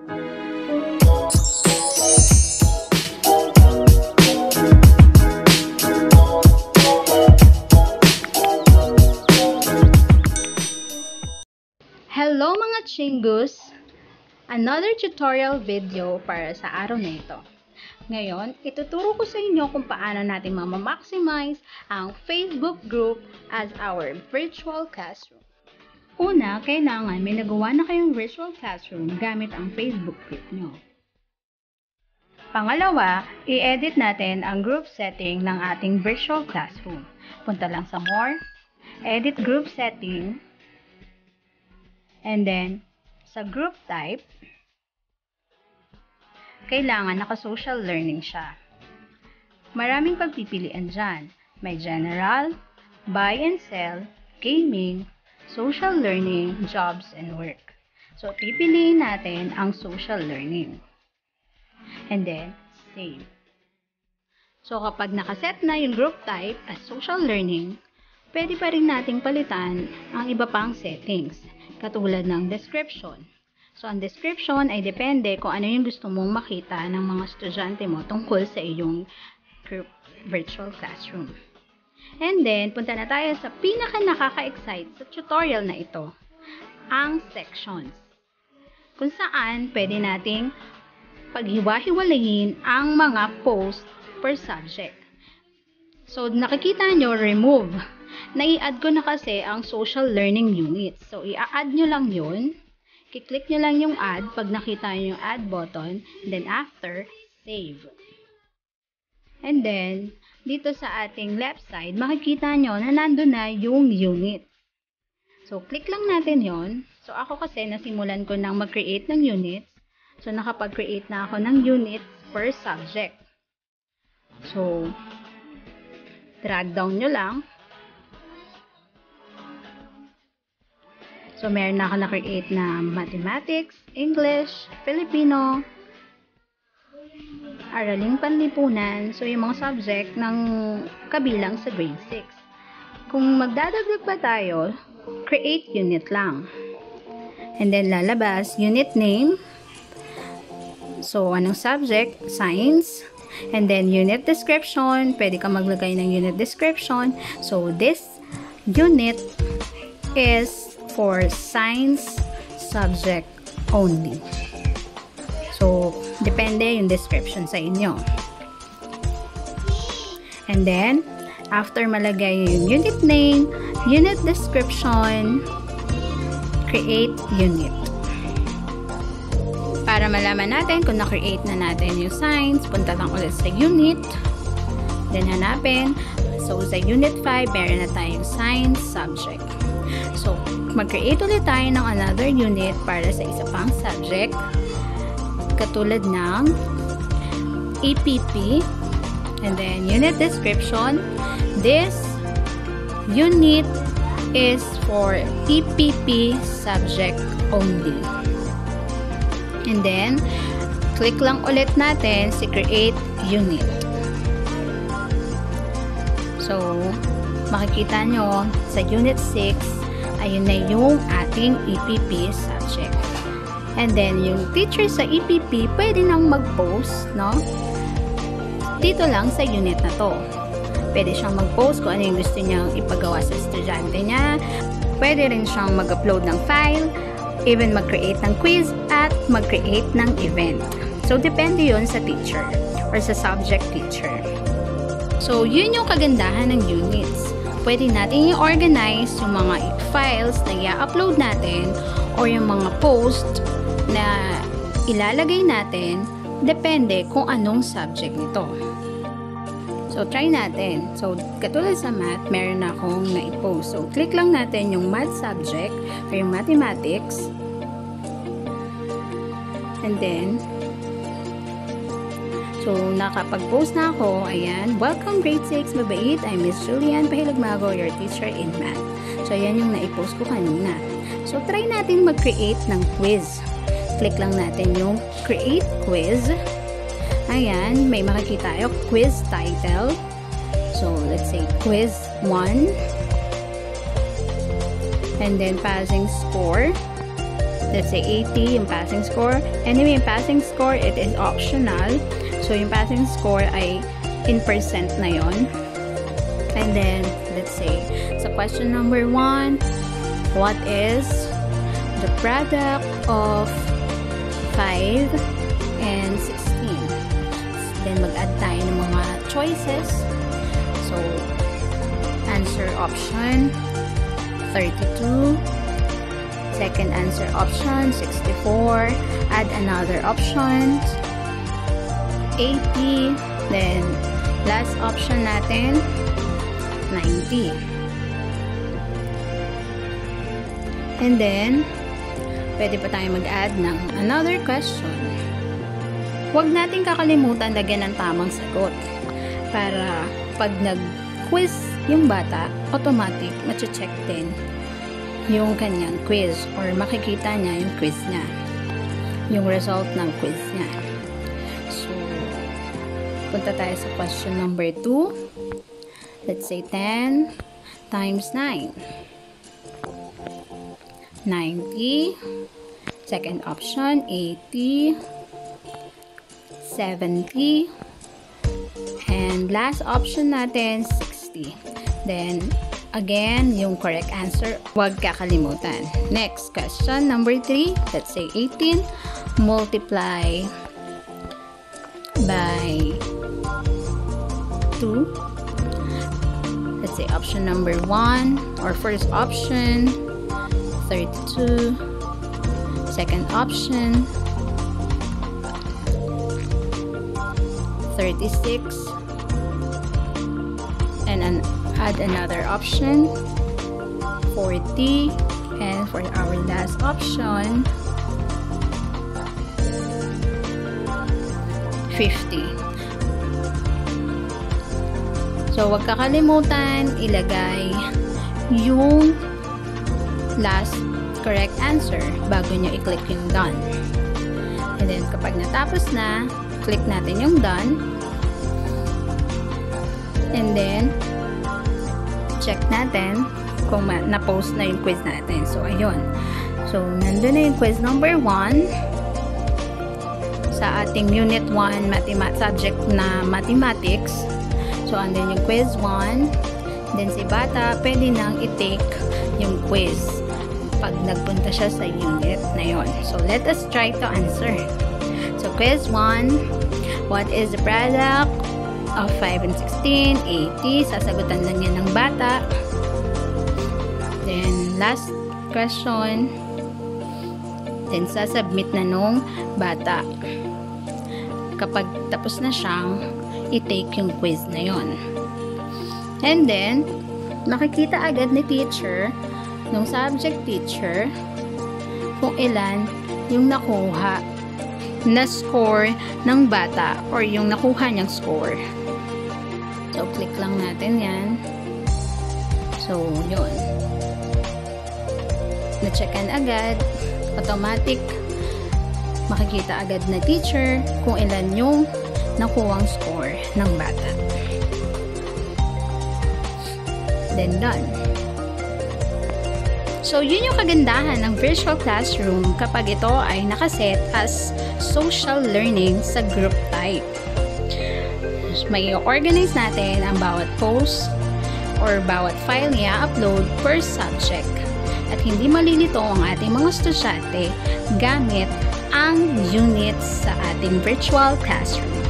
Hello mga Chingus! Another tutorial video para sa araw na ito. Ngayon, ituturo ko sa inyo kung paano natin ma-maximize ang Facebook group as our virtual classroom. Una, kailangan may nagawa na kayong virtual classroom gamit ang Facebook group nyo. Pangalawa, i-edit natin ang group setting ng ating virtual classroom. Punta lang sa More, Edit Group Setting, and then, sa group type, kailangan naka-social learning siya. Maraming pagpipilian dyan. May general, buy and sell, gaming, social learning, jobs, and work. So, pipiliin natin ang social learning. And then, save. So, kapag nakaset na yung group type as social learning, pwede pa rin nating palitan ang iba pang settings, katulad ng description. So, ang description ay depende kung ano yung gusto mong makita ng mga estudyante mo tungkol sa iyong group virtual classroom. And then, punta na tayo sa pinaka-nakaka-excite sa tutorial na ito, ang sections. Kung saan pwede nating paghiwa-hiwalayin ang mga post per subject. So, nakikita nyo, remove. Nai-add ko na kasi ang social learning units. So, i-add nyo lang yun. I-click nyo lang yung add pag nakita nyo yung add button. Then, after, save. And then, dito sa ating left side, makikita nyo na nandun na yung unit. So, click lang natin yon. So, ako kasi nasimulan ko nang mag-create ng units. So, nakapag-create na ako ng units per subject. So, drag down nyo lang. So, meron na ako na-create na Mathematics, English, Filipino, Araling Panlipunan. So, yung mga subject ng kabilang sa grade 6. Kung magdadagdag pa tayo, create unit lang. And then, lalabas, unit name. So, anong subject? Science. And then, unit description. Pwede ka maglagay ng unit description. So, this unit is for science subject only. So, depende yung description sa inyo. And then, after malagay yung unit name, unit description, create unit. Para malaman natin kung na-create na natin yung science, punta lang ulit sa unit. Then, hanapin. So, sa unit 5, meron na tayong science subject. So, mag-create ulit tayo ng another unit para sa isa pang subject. Katulad ng EPP. And then, unit description. This unit is for EPP subject only. And then, click lang ulit natin si create unit. So, makikita nyo sa unit 6, ayun na yung ating EPP subject. And then, yung teacher sa EPP, pwede nang mag-post, no? Dito lang sa unit na to. Pwede siyang mag-post kung ano yung gusto niyang ipagawa sa estudyante niya. Pwede rin siyang mag-upload ng file, even mag-create ng quiz, at mag-create ng event. So, depende yun sa teacher or sa subject teacher. So, yun yung kagandahan ng units. Pwede natin i-organize yung mga files na i-upload natin or yung mga post na ilalagay natin, depende kung anong subject nito. So, try natin. So, katulad sa math, meron na akong na-post. So, click lang natin yung math subject or yung mathematics. And then, so, nakapag-post na ako. Ayan. Welcome grade 6, mabait. I'm Miss Julian Pahilagmago, your teacher in math. So, ayan yung na-post ko kanina. So, try natin mag-create ng quiz. Click lang natin yung create quiz. Ayan. May makikita tayo quiz title. So, let's say quiz 1. And then, passing score. let's say 80 yung passing score. Anyway, yung passing score, it is optional. So, yung passing score ay in percent na yon. And then, let's say, sa question number 1, what is the product of 5 and 16? Then, mag-add tayo ng mga choices. So, answer option, 32. Second answer option, 64. Add another option, 80. Then, last option natin, 90. And then, pwede pa tayo mag-add ng another question. Huwag natin kakalimutan lagyan ng tamang sagot para pag nag-quiz yung bata, automatic mache-check din yung kanyang quiz or makikita niya yung quiz niya, yung result ng quiz niya. So, punta tayo sa question number 2. Let's say 10 times 9. 90. Second option, 80. 70. And last option natin, 60. Then, again, yung correct answer, huwag kakalimutan. Next question, number 3. Let's say 18. Multiply by 2. Let's say option number 1 or first option, 32. Second option, 36. And add another option, 40. And for our last option, 50. So, huwag kakalimutan ilagay yung last correct answer bago nyo i-click yung done. And then, kapag natapos na, click natin yung done. And then, check natin kung na-post na yung quiz natin. So, ayun. So, nandun na yung quiz number 1 sa ating Unit 1 subject na Mathematics. So, andun yung quiz 1. Then, si bata, pwede nang i-take yung quiz pag nagpunta siya sa unit na yon. So, let us try to answer. So, quiz 1. What is the product of 5 and 16? 80. Sasagutan lang yan ng bata. Then, last question. Then, sasubmit na nung bata. Kapag tapos na siyang i-take yung quiz na yon. And then, makikita agad ni teacher, nung subject teacher, kung ilan yung nakuha na score ng bata or yung nakuha niyang score. So, click lang natin yan. So, yun. Na-checkan agad. Automatic. Makikita agad na teacher kung ilan yung nakuwang score ng bata. Then, done. So, yun yung kagandahan ng virtual classroom kapag ito ay nakaset as social learning sa group type. May organize natin ang bawat post or bawat file niya upload per subject. At hindi malilito ang ating mga estudyante gamit ang units sa ating virtual classroom.